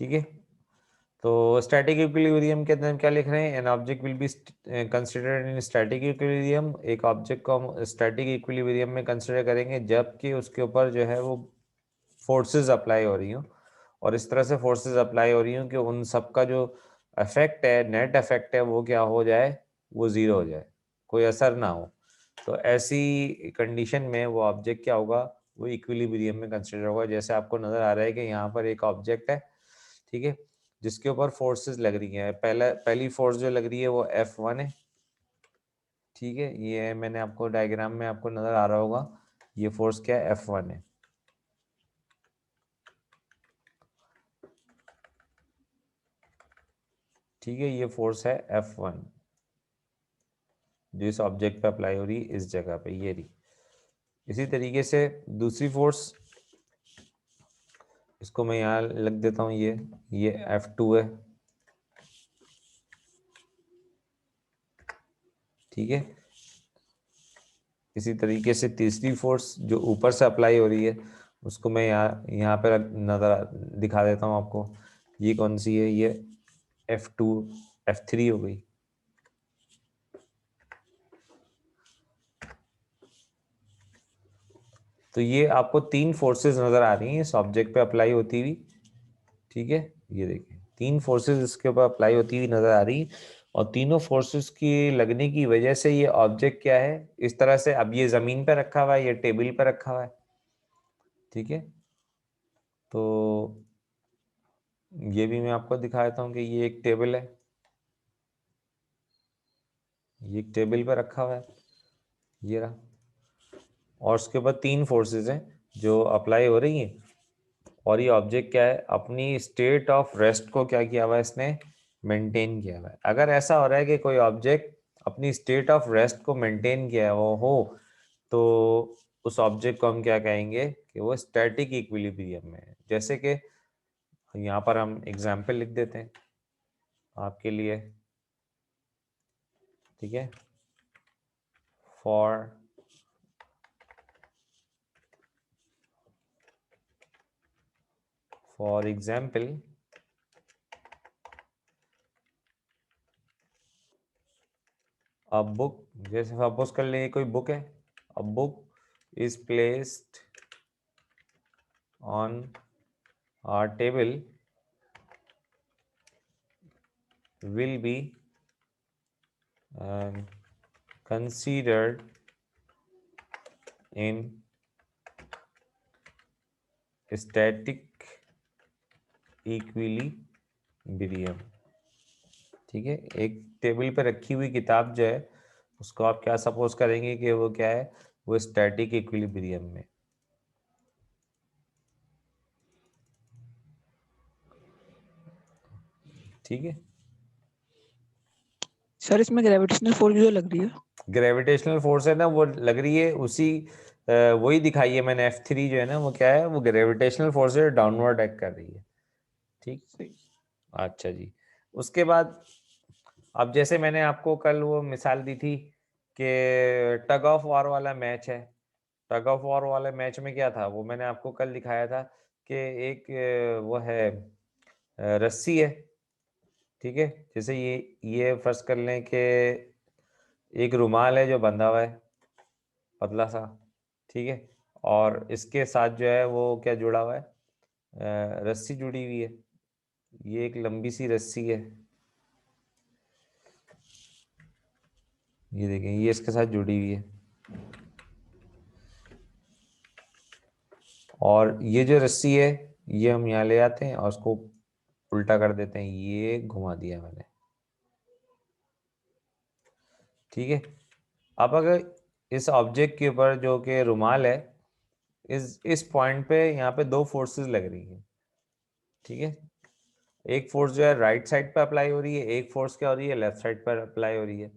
ठीक है, तो स्टैटिक इक्विलिब्रियम के अंदर हम क्या लिख रहे हैं, an object will be considered in static equilibrium. एक ऑब्जेक्ट को हम स्टैटिक इक्विलिब्रियम में कंसिडर करेंगे जबकि उसके ऊपर जो है वो फोर्सेस अप्लाई हो रही हो, और इस तरह से फोर्सेस अप्लाई हो रही हो कि उन सब का जो इफेक्ट है, नेट इफेक्ट है, वो क्या हो जाए, वो जीरो हो जाए, कोई असर ना हो। तो ऐसी कंडीशन में वो ऑब्जेक्ट क्या होगा, वो इक्विलिब्रियम में कंसिडर होगा। जैसे आपको नजर आ रहा है कि यहाँ पर एक ऑब्जेक्ट है, ठीक है, जिसके ऊपर फोर्सेस लग रही हैं। पहली फोर्स जो लग रही है वो F1 है, ठीक है, ये मैंने आपको डायग्राम में आपको नजर आ रहा होगा, ये फोर्स क्या है, F1 है। ठीक है, ये फोर्स है F1 जो इस ऑब्जेक्ट पे अप्लाई हो रही है इस जगह पे, ये रही। इसी तरीके से दूसरी फोर्स, इसको मैं यहाँ लिख देता हूँ, ये F2 है, ठीक है। इसी तरीके से तीसरी फोर्स जो ऊपर से अप्लाई हो रही है, उसको मैं यहाँ पे नजर दिखा देता हूँ आपको। ये कौन सी है, ये F2 F3 हो गई। तो ये आपको तीन फोर्सेस नजर आ रही हैं इस ऑब्जेक्ट पे अप्लाई होती हुई, ठीक है। ये देखिए तीन फोर्सेस इसके ऊपर अप्लाई होती हुई नजर आ रही, और तीनों फोर्सेस की लगने की वजह से ये ऑब्जेक्ट क्या है, इस तरह से, अब ये जमीन पे रखा हुआ है, ये टेबल पे रखा हुआ है, ठीक है। तो ये भी मैं आपको दिखा देता हूँ कि ये एक टेबल है, ये एक टेबल पे रखा हुआ है, ये रहा, और उसके बाद तीन फोर्सेस हैं जो अप्लाई हो रही हैं, और ये ऑब्जेक्ट क्या है, अपनी स्टेट ऑफ रेस्ट को क्या किया हुआ है इसने, मेंटेन किया हुआ है। अगर ऐसा हो रहा है कि कोई ऑब्जेक्ट अपनी स्टेट ऑफ रेस्ट को मेंटेन किया हुआ हो, तो उस ऑब्जेक्ट को हम क्या कहेंगे कि वो स्टैटिक इक्विलिब्रियम में है। जैसे कि यहाँ पर हम एग्जाम्पल लिख देते हैं आपके लिए, ठीक है। फॉर एग्जाम्पल, अ बुक, जैसे सपोज कर लेंगे कोई बुक है, a book is placed on our table will be considered in static equilibrium, ठीक है। एक टेबल पे रखी हुई किताब जो है, उसको आप क्या सपोज करेंगे कि वो क्या है, वो स्टैटिक इक्विलिब्रियम में, ठीक है। सर इसमें ग्रेविटेशनल फोर्स जो लग रही है, ग्रेविटेशनल फोर्स है ना, वो लग रही है उसी, वही दिखाई है मैंने, F3 जो है ना, वो क्या है, वो ग्रेविटेशनल फोर्स है, डाउनवर्ड एक्ट कर रही है, ठीक। सही। अच्छा जी, उसके बाद अब जैसे मैंने आपको कल वो मिसाल दी थी कि टग ऑफ वॉर वाला मैच है, टग ऑफ वॉर वाले मैच में क्या था, वो मैंने आपको कल दिखाया था कि एक वो है, रस्सी है, ठीक है। जैसे ये फर्ज कर लें कि एक रुमाल है जो बंधा हुआ है, पतला सा, ठीक है, और इसके साथ जो है वो क्या जुड़ा हुआ है, रस्सी जुड़ी हुई है, ये एक लंबी सी रस्सी है, ये देखें, ये इसके साथ जुड़ी हुई है, और ये जो रस्सी है, ये हम यहाँ ले आते हैं और उसको उल्टा कर देते हैं, ये घुमा दिया मैंने, ठीक है। अब अगर इस ऑब्जेक्ट के ऊपर जो कि रुमाल है, इस पॉइंट पे यहाँ पे दो फोर्सेस लग रही हैं, ठीक है। एक फोर्स जो है राइट साइड पे अप्लाई हो रही है, एक फोर्स क्या हो रही है, लेफ्ट साइड पर अप्लाई हो रही है।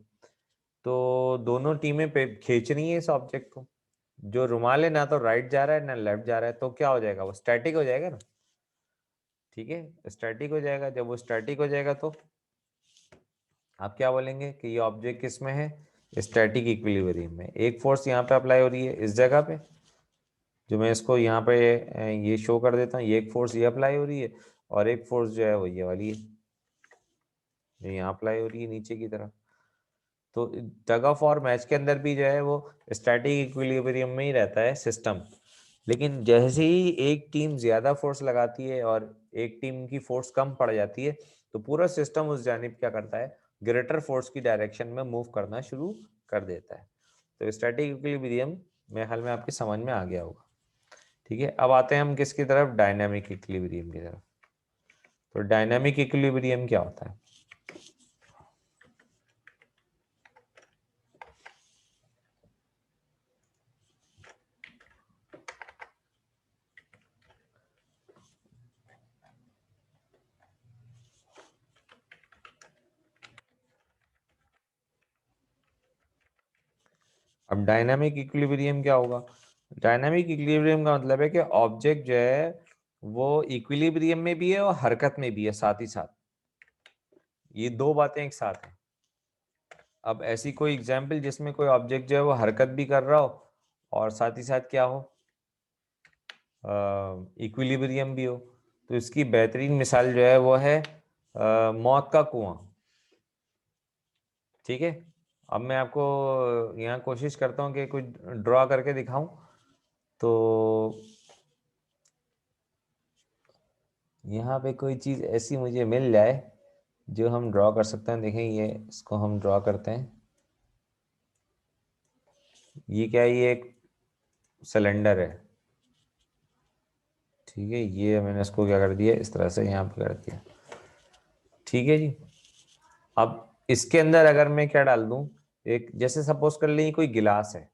तो दोनों टीमें पे खींच रही हैं इस ऑब्जेक्ट को, जो रुमाल है ना तो राइट जा रहा है ना लेफ्ट जा रहा है, तो क्या हो जाएगा, वो स्टैटिक हो जाएगा ना, ठीक है, स्टैटिक हो जाएगा। जब वो स्टैटिक हो जाएगा तो आप क्या बोलेंगे कि ये ऑब्जेक्ट किस में है, स्टैटिक इक्विलिब्रियम में। एक फोर्स यहाँ पे अप्लाई हो रही है इस जगह पे, जो मैं इसको यहाँ पे ये शो कर देता हूँ, ये एक फोर्स ये अप्लाई हो रही है और एक फोर्स जो है वो ये वाली है, जो यहाँ अप्लाई हो रही है नीचे की तरफ। तो टग ऑफ वॉर मैच के अंदर भी जो है वो स्टैटिक इक्विलिब्रियम में ही रहता है सिस्टम। लेकिन जैसे ही एक टीम ज्यादा फोर्स लगाती है और एक टीम की फोर्स कम पड़ जाती है, तो पूरा सिस्टम उस जानिब क्या करता है, ग्रेटर फोर्स की डायरेक्शन में मूव करना शुरू कर देता है। तो स्टैटिक इक्विलिब्रियम मेरे ख्याल में आपके समझ में आ गया होगा। ठीक है, अब आते हैं हम किसकी तरफ, डायनामिक इक्विलिब्रियम की तरफ। तो डायनामिक इक्विलिब्रियम क्या होता है? अब डायनामिक इक्विलिब्रियम क्या होगा? डायनामिक इक्विलिब्रियम का मतलब है कि ऑब्जेक्ट जो है वो इक्विलिब्रियम में भी है और हरकत में भी है साथ ही साथ, ये दो बातें एक साथ हैं। अब ऐसी कोई एग्जांपल जिसमें कोई ऑब्जेक्ट जो है वो हरकत भी कर रहा हो और साथ ही साथ क्या हो, इक्विलिब्रियम भी हो, तो इसकी बेहतरीन मिसाल जो है वो है मौत का कुआं। ठीक है, अब मैं आपको यहाँ कोशिश करता हूँ कि कुछ ड्रॉ करके दिखाऊं। तो यहाँ पे कोई चीज़ ऐसी मुझे मिल जाए जो हम ड्रॉ कर सकते हैं। देखें, ये इसको हम ड्रॉ करते हैं। ये क्या है, ये एक सिलेंडर है। ठीक है, ये मैंने इसको क्या कर दिया, इस तरह से यहाँ पे कर दिया। ठीक है जी, अब इसके अंदर अगर मैं क्या डाल दूं, एक जैसे सपोज कर लीजिए कोई गिलास है।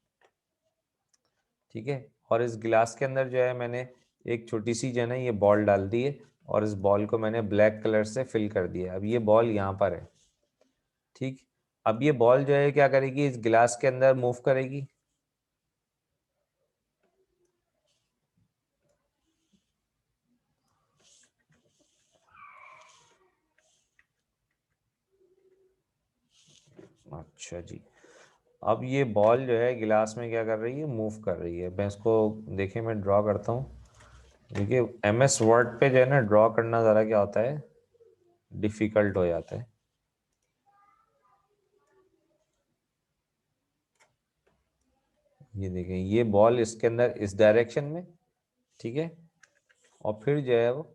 ठीक है, और इस गिलास के अंदर जो है मैंने एक छोटी सी जो है ना ये बॉल डाल दी है और इस बॉल को मैंने ब्लैक कलर से फिल कर दिया। अब ये बॉल यहाँ पर है। ठीक, अब ये बॉल जो है क्या करेगी, इस गिलास के अंदर मूव करेगी। अच्छा जी, अब ये बॉल जो है गिलास में क्या कर रही है, मूव कर रही है। मैं इसको देखिए मैं ड्रॉ करता हूँ। देखिए MS वर्ड पे जो है ना ड्रॉ करना ज़रा क्या होता है, डिफिकल्ट हो जाता है। ये देखें, ये बॉल इसके अंदर इस डायरेक्शन में, ठीक है, और फिर जो है वो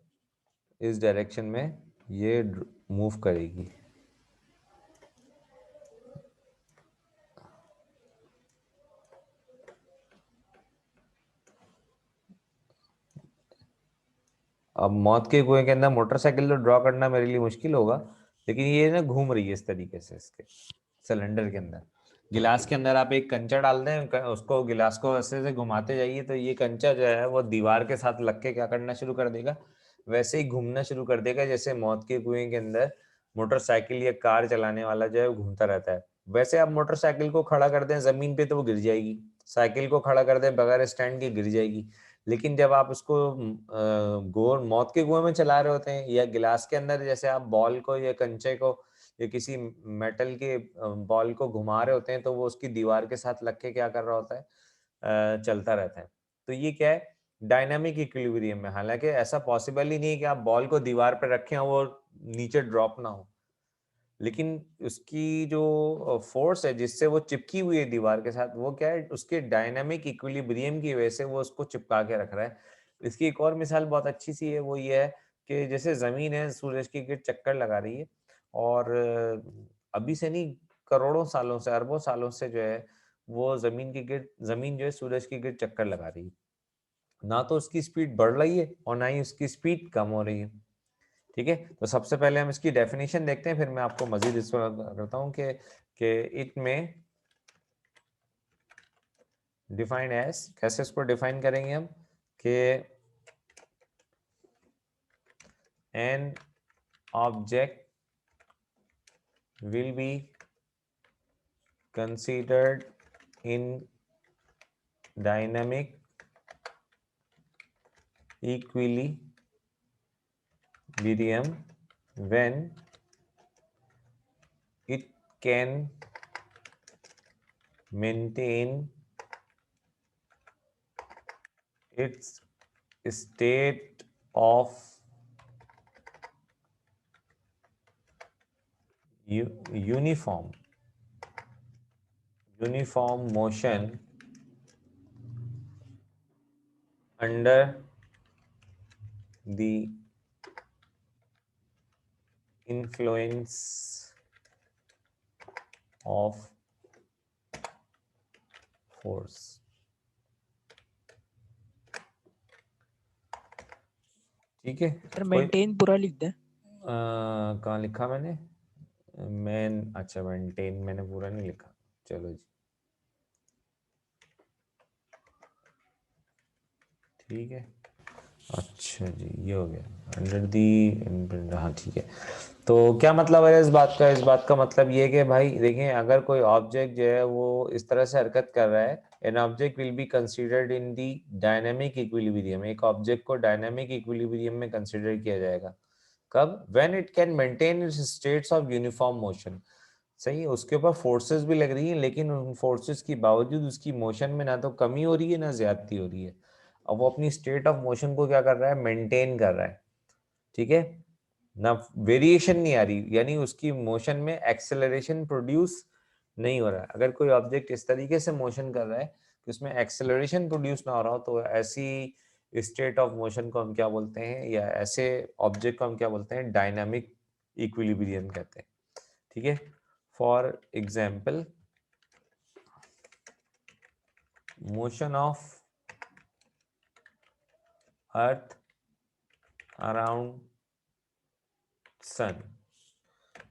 इस डायरेक्शन में ये मूव करेगी। अब मौत के कुएं के अंदर मोटरसाइकिल तो ड्रॉ करना मेरे लिए मुश्किल होगा, लेकिन ये ना घूम रही है इस तरीके से इसके सिलेंडर के अंदर। गिलास के अंदर आप एक कंचा डाल दें, उसको गिलास को ऐसे से घुमाते जाइए, तो ये कंचा जो है वो दीवार के साथ लग के क्या करना शुरू कर देगा, वैसे ही घूमना शुरू कर देगा जैसे मौत के कुएं के अंदर मोटरसाइकिल या कार चलाने वाला जो है वो घूमता रहता है। वैसे आप मोटरसाइकिल को खड़ा कर दें जमीन पे तो वो गिर जाएगी, साइकिल को खड़ा कर दें बगैर स्टैंड के गिर जाएगी। लेकिन जब आप उसको गोर मौत के कुएं में चला रहे होते हैं या गिलास के अंदर जैसे आप बॉल को या कंचे को या किसी मेटल के बॉल को घुमा रहे होते हैं, तो वो उसकी दीवार के साथ लग के क्या कर रहा होता है, चलता रहता है। तो ये क्या है, डायनामिक इक्विलिब्रियम में। हालांकि ऐसा पॉसिबल ही नहीं है कि आप बॉल को दीवार पर रखें और वो नीचे ड्रॉप ना हो, लेकिन उसकी जो फोर्स है जिससे वो चिपकी हुई है दीवार के साथ, वो क्या है, उसके डायनामिक इक्विलिब्रियम की वजह से वो उसको चिपका के रख रहा है। इसकी एक और मिसाल बहुत अच्छी सी है, वो ये है कि जैसे जमीन है सूरज की गिर्द चक्कर लगा रही है, और अभी से नहीं, करोड़ों सालों से, अरबों सालों से जो है वो जमीन जो है सूरज की गिर्द चक्कर लगा रही है। ना तो उसकी स्पीड बढ़ रही है और ना ही उसकी स्पीड कम हो रही है। ठीक है, तो सबसे पहले हम इसकी डेफिनेशन देखते हैं, फिर मैं आपको मजीद इस पर करता हूँ कि इट में डिफाइन एज, कैसे इसको डिफाइन करेंगे हम, कि an object will be considered in dynamic equilibrium when it can maintain its state of uniform motion under the influence of force। ठीक है, सर कोई मेंटेन पूरा लिख दे। कहाँ लिखा मैंने? अच्छा मेंटेन मैंने पूरा नहीं लिखा, चलो जी ठीक है। अच्छा जी ये हो गया अंडर दी, हाँ ठीक है। तो क्या मतलब है इस बात का? इस बात का मतलब ये है कि भाई देखें, अगर कोई ऑब्जेक्ट जो है वो इस तरह से हरकत कर रहा है, an object will be considered in the dynamic equilibrium. एक ऑब्जेक्ट को डायनेमिक इक्विलिब्रियम में कंसीडर किया जाएगा कब? When it can maintain its states of uniform motion. सही है, उसके ऊपर फोर्सेस भी लग रही हैं, लेकिन उन फोर्सेस के बावजूद उसकी मोशन में ना तो कमी हो रही है ना ज्यादती हो रही है। अब वो अपनी स्टेट ऑफ मोशन को क्या कर रहा है? मेंटेन कर रहा है, ठीक है ना, वेरिएशन नहीं आ रही, यानी उसकी मोशन में एक्सेलरेशन प्रोड्यूस नहीं हो रहा है। अगर कोई ऑब्जेक्ट इस तरीके से मोशन कर रहा है कि उसमें एक्सेलरेशन प्रोड्यूस ना हो रहा हो, तो ऐसी स्टेट ऑफ मोशन को हम क्या बोलते हैं, या ऐसे ऑब्जेक्ट को हम क्या बोलते हैं? डायनामिक इक्विलिब्रियम कहते हैं, ठीक है। For example, motion of earth around sun,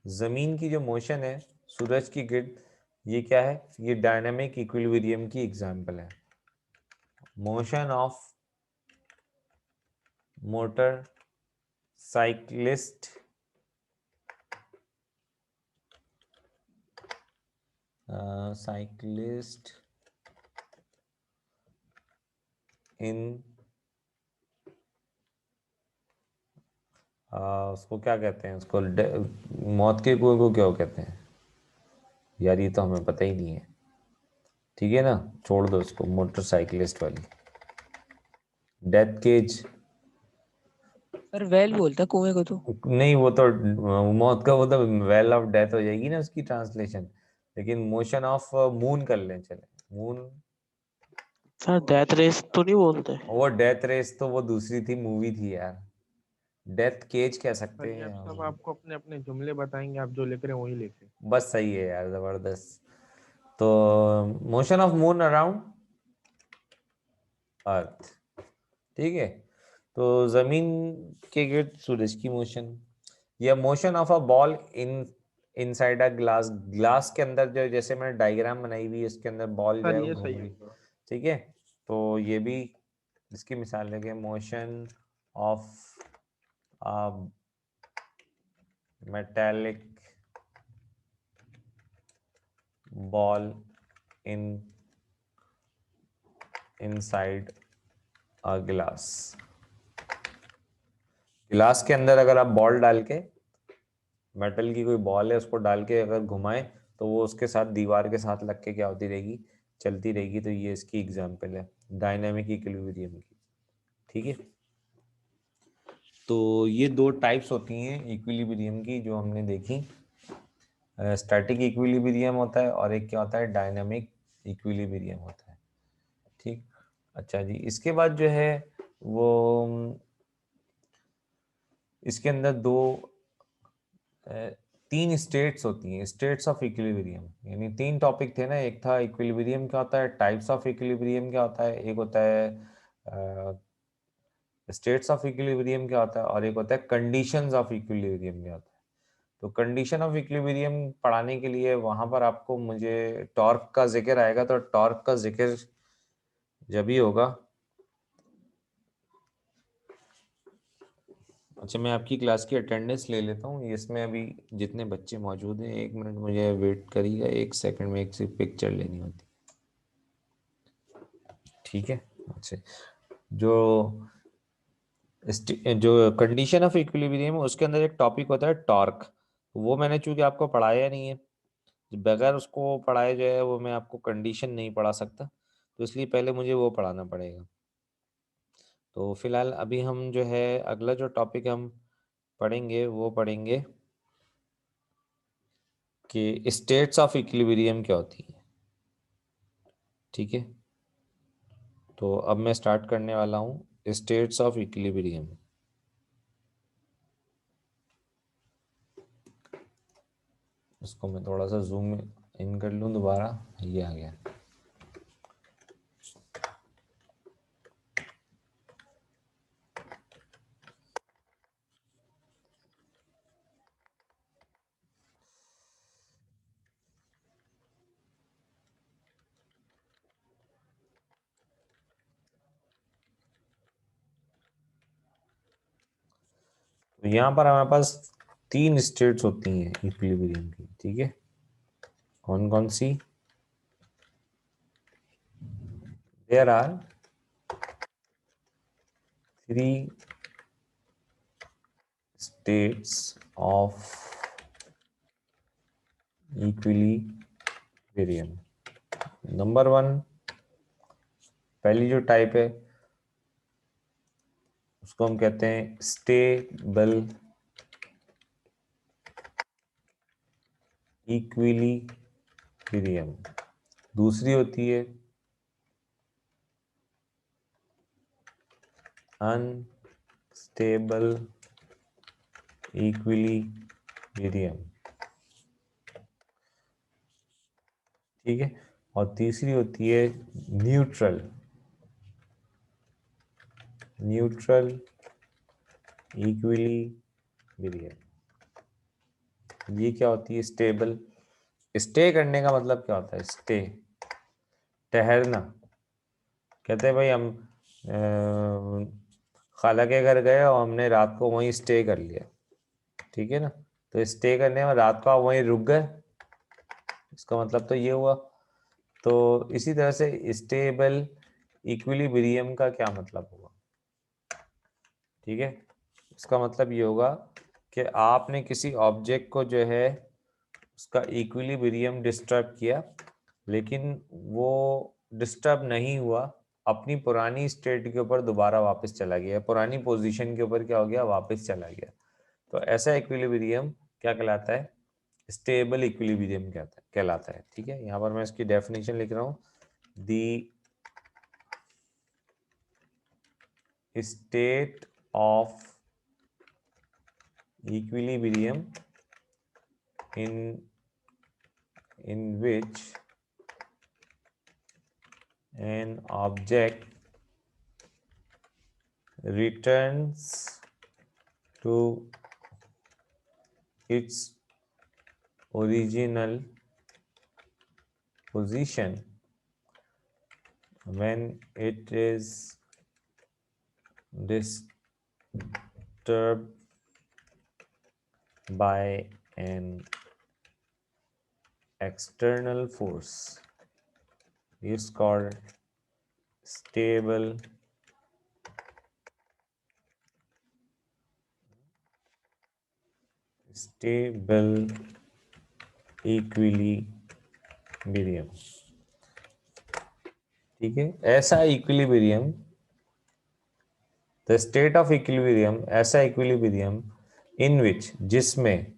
जमीन की जो मोशन है सूरज की गिर्द, ये क्या है? ये डायनामिक इक्विलिब्रियम की एग्जांपल है। मोशन ऑफ मोटर साइक्लिस्ट इन उसको क्या कहते हैं? उसको मौत के कुएं को क्या कहते हैं यार? ये तो हमें पता ही नहीं है, ठीक है ना, छोड़ दो उसको, मोटरसाइकिलिस्ट वाली डेथ केज। सर वेल बोलता कुएं को तो। नहीं वो तो मौत का, वो तो वेल ऑफ डेथ हो जाएगी ना उसकी ट्रांसलेशन। लेकिन मोशन ऑफ मून कर लें, चले मून। सर डेथ रेस तो नहीं बोलते? वो डेथ रेस तो वो दूसरी थी, मूवी थी यार। डेथ केज कह सर सकते ये हैं अब सब हम। आपको अपने अपने जुमले बताएंगे, आप जो लिख रहे हैं वही लिखे। बस सही है यार, जबरदस्त। तो मोशन ऑफ मून अराउंड अर्थ, ठीक है। तो जमीन के गिर्द सूरज की मोशन, या motion of a ball in inside a glass, glass के अंदर जो, जैसे मैंने डायग्राम बनाई हुई है, इसके अंदर बॉल जो सर है वो ये घूम सही रही, होगा। ठीक है। तो ये भी इसकी मिसाल लेंगे, motion of metallic ball in inside a glass. Glass के अंदर अगर आप बॉल डाल के, मेटल की कोई बॉल है उसको डाल के अगर घुमाएं, तो वो उसके साथ दीवार के साथ लग के क्या होती रहेगी? चलती रहेगी। तो ये इसकी एग्जांपल है डायनामिक इक्विलिब्रियम की, ठीक है। तो ये दो टाइप्स होती हैं इक्विलिब्रियम की जो हमने देखी। स्टैटिक इक्विलिब्रियम होता है और एक क्या होता है? डायनामिक इक्विलिब्रियम होता है, ठीक। अच्छा जी, इसके बाद जो है वो इसके अंदर दो तीन स्टेट्स होती हैं, स्टेट्स ऑफ इक्विलिब्रियम। यानी तीन टॉपिक थे ना, एक था इक्विलिब्रियम क्या होता है, टाइप्स ऑफ इक्विलिब्रियम क्या होता है, एक होता है स्टेट्स ऑफ इक्विलिब्रियम क्या होता है, और एक होता है कंडीशंस ऑफ इक्विलिब्रियम क्या होता है। तो कंडीशन ऑफ इक्विलिब्रियम पढ़ाने के लिए वहां पर आपको मुझे टॉर्क का जिक्र आएगा, तो टॉर्क का जिक्र जब ही होगा। अच्छा मैं आपकी क्लास की अटेंडेंस ले लेता हूँ, इसमें अभी जितने बच्चे मौजूद हैं, 1 मिनट मुझे वेट करिएगा, 1 सेकंड में एक सी पिक्चर लेनी होती, ठीक है। अच्छा, जो जो कंडीशन ऑफ इक्विलिब्रियम है उसके अंदर एक टॉपिक होता है टॉर्क। वो मैंने चूंकि आपको पढ़ाया नहीं है, बगैर उसको पढ़ाए जो है वो मैं आपको कंडीशन नहीं पढ़ा सकता, तो इसलिए पहले मुझे वो पढ़ाना पड़ेगा। तो फिलहाल अभी हम जो है अगला जो टॉपिक हम पढ़ेंगे वो पढ़ेंगे कि स्टेट्स ऑफ इक्विलिब्रियम क्या होती है। ठीक है, तो अब मैं स्टार्ट करने वाला हूँ स्टेट्स ऑफ इक्विलिब्रियम। इसको मैं थोड़ा सा जूम इन कर लूँ दोबारा, ये आ गया। तो यहाँ पर हमारे पास 3 स्टेट्स होती हैं इक्विलिब्रियम की। ठीक है, कौन कौन सी? There are 3 states of equilibrium। Number 1, पहली जो टाइप है उसको हम कहते हैं स्टेबल इक्विलिब्रियम। दूसरी होती है अनस्टेबल इक्विलिब्रियम। ठीक है, और तीसरी होती है न्यूट्रल इक्विलिब्रियम। ये क्या होती है? स्टेबल। स्टे करने का मतलब क्या होता है? स्टे, ठहरना। कहते हैं भाई हम खाला के घर गए और हमने रात को वहीं स्टे कर लिया। ठीक है ना, तो स्टे करने में रात को आप वहीं रुक गए, इसका मतलब तो ये हुआ। तो इसी तरह से स्टेबल इक्विलिब्रियम का क्या मतलब होगा? ठीक है, इसका मतलब ये होगा कि आपने किसी ऑब्जेक्ट को जो है उसका इक्विलिब्रियम डिस्टर्ब किया, लेकिन वो डिस्टर्ब नहीं हुआ, अपनी पुरानी स्टेट के ऊपर दोबारा वापस चला गया, पुरानी पोजीशन के ऊपर क्या हो गया? वापस चला गया। तो ऐसा इक्विलिब्रियम क्या कहलाता है? स्टेबल इक्विलिब्रियम कहलाता है। ठीक है, यहाँ पर मैं इसकी डेफिनेशन लिख रहा हूँ। The state of equilibrium in which an object returns to its original position when it is disturbed by an external force is called stable equilibrium. ठीक है, ऐसा equilibrium, the state of equilibrium, ऐसा equilibrium in which, जिसमें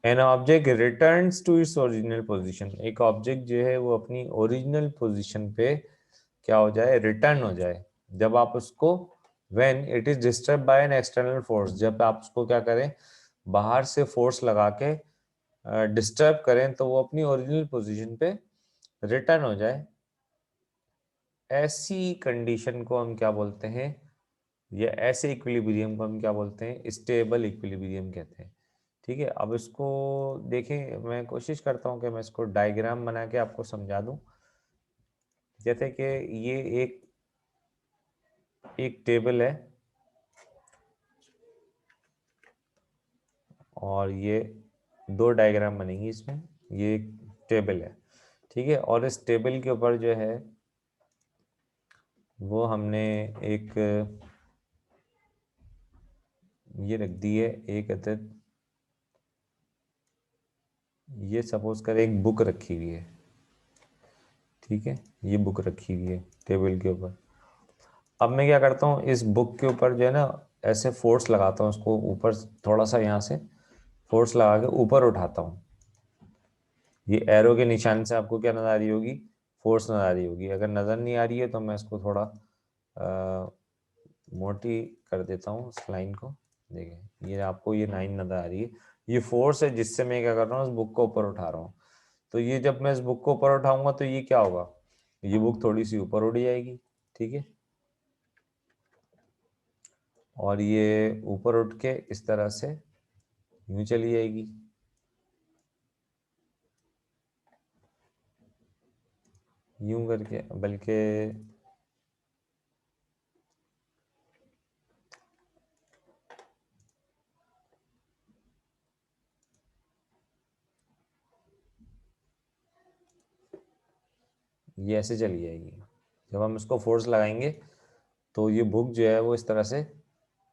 an object returns to its original position, एक object जो है वो अपनी ओरिजिनल पोजीशन पे क्या हो जाए? रिटर्न हो जाए। जब आप उसको when it is disturb by an external force, जब आप उसको क्या करें? बाहर से फोर्स लगा के डिस्टर्ब करें तो वो अपनी ओरिजिनल पोजीशन पे रिटर्न हो जाए। ऐसी कंडीशन को हम क्या बोलते हैं? या ऐसे इक्विलिब्रियम को हम क्या बोलते हैं? स्टेबल इक्विलिब्रियम कहते हैं। ठीक है, अब इसको देखें, मैं कोशिश करता हूं कि मैं इसको डायग्राम बना के आपको समझा दूं। जैसे कि ये एक टेबल है और ये 2 डायग्राम बनेंगी इसमें। ये एक टेबल है, ठीक है, और इस टेबल के ऊपर जो है वो हमने एक ये रख दी है, एक अदद, ये सपोज कर एक बुक रखी हुई है। ठीक है, ये बुक रखी हुई है टेबल के ऊपर। अब मैं क्या करता हूँ, इस बुक के ऊपर जो है ना ऐसे फोर्स लगाता हूँ, उसको ऊपर थोड़ा सा यहाँ से फोर्स लगा के ऊपर उठाता हूँ। ये एरो के निशान से आपको क्या नजर आ रही होगी, फोर्स नजर आ रही होगी। अगर नजर नहीं आ रही है तो मैं इसको थोड़ा मोटी कर देता हूँ इस लाइन को। देखें ये आपको ये लाइन नजर आ रही है, ये फोर्स है जिससे मैं क्या कर रहा हूँ, इस बुक को ऊपर उठा रहा हूँ। तो ये जब मैं इस बुक को ऊपर उठाऊंगा तो ये क्या होगा, ये बुक थोड़ी सी ऊपर उड़ जाएगी, ठीक है। और ये ऊपर उठ के इस तरह से यूं चली जाएगी। यूं करके, बल्कि ये ऐसे चली जाएगी। जब हम इसको फोर्स लगाएंगे तो ये बुक जो है वो इस तरह से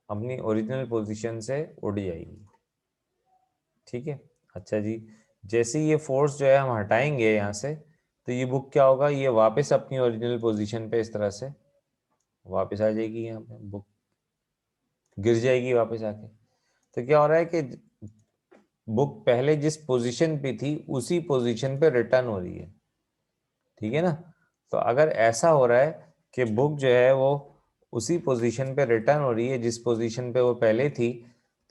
अपनी ओरिजिनल पोजीशन से उड़ जाएगी, ठीक है। अच्छा जी, जैसे ये फोर्स जो है हम हटाएंगे यहाँ से, तो ये बुक क्या होगा, ये वापस अपनी ओरिजिनल पोजीशन पे इस तरह से वापस आ जाएगी। यहाँ पे बुक गिर जाएगी वापस आके। तो क्या हो रहा है कि बुक पहले जिस पोजीशन पे थी उसी पोजीशन पे रिटर्न हो रही है, ठीक है ना। तो अगर ऐसा हो रहा है कि बुक जो है वो उसी पोजीशन पे रिटर्न हो रही है जिस पोजीशन पे वो पहले थी,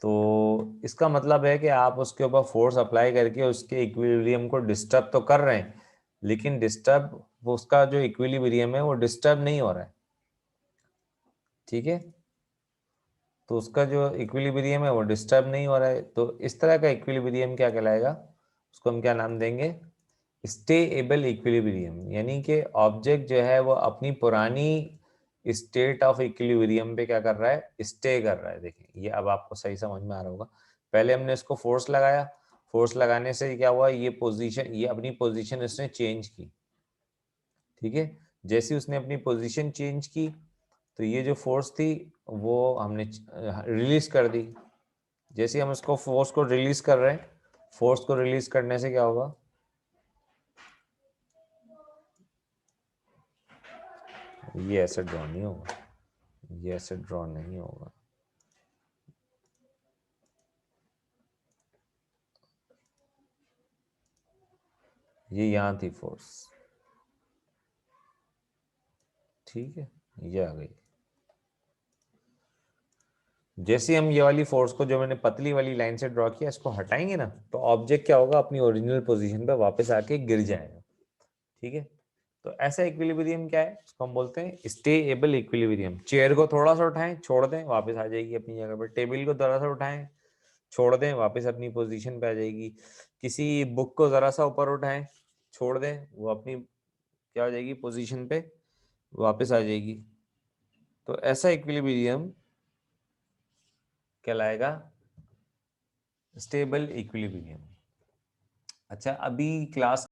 तो इसका मतलब है कि आप उसके ऊपर फोर्स अप्लाई करके उसके इक्विलिब्रियम को डिस्टर्ब तो कर रहे हैं, लेकिन डिस्टर्ब वो उसका जो इक्विलिब्रियम है वो डिस्टर्ब नहीं हो रहा है, ठीक है। तो उसका जो इक्विलिब्रियम है वो डिस्टर्ब नहीं हो रहा है। तो इस तरह का इक्विलिब्रियम क्या कहलाएगा, उसको हम क्या नाम देंगे, स्टेएबल इक्विलिब्रियम। यानी कि ऑब्जेक्ट जो है वो अपनी पुरानी स्टेट ऑफ इक्विलिब्रियम पे क्या कर रहा है, स्टे कर रहा है। देखिए ये अब आपको सही समझ में आ रहा होगा। पहले हमने इसको फोर्स लगाया, फोर्स लगाने से क्या हुआ, ये पोजीशन, ये अपनी पोजीशन इसने चेंज की, ठीक है। जैसे उसने अपनी पोजीशन चेंज की तो ये जो फोर्स थी वो हमने रिलीज कर दी। जैसे हम इसको फोर्स को रिलीज कर रहे हैं, फोर्स को रिलीज करने से क्या होगा, ये ऐसे ड्रॉ नहीं होगा, ये ऐसे ड्रॉ नहीं होगा। ये यहां थी फोर्स, ठीक है, ये आ गई। जैसे हम ये वाली फोर्स को, जो मैंने पतली वाली लाइन से ड्रॉ किया, इसको हटाएंगे ना, तो ऑब्जेक्ट क्या होगा, अपनी ओरिजिनल पोजीशन पे वापस आके गिर जाएगा, ठीक है। तो ऐसा इक्विलिब्रियम क्या है, उसको हम बोलते हैं स्टेएबल इक्विलिब्रियम। चेयर को थोड़ा सा उठाएं, छोड़ दें, वापस आ जाएगी अपनी जगह पर। टेबल को थोड़ा सा उठाएं, छोड़ दें, वापस अपनी पोजीशन पे आ जाएगी। किसी बुक को जरा सा ऊपर उठाएं, छोड़ दें, वो अपनी क्या हो जाएगी, पोजीशन पे वापस आ जाएगी। तो ऐसा इक्विलिब्रियम कहलाएगा स्टेबल इक्विलिब्रियम। अच्छा, अभी क्लास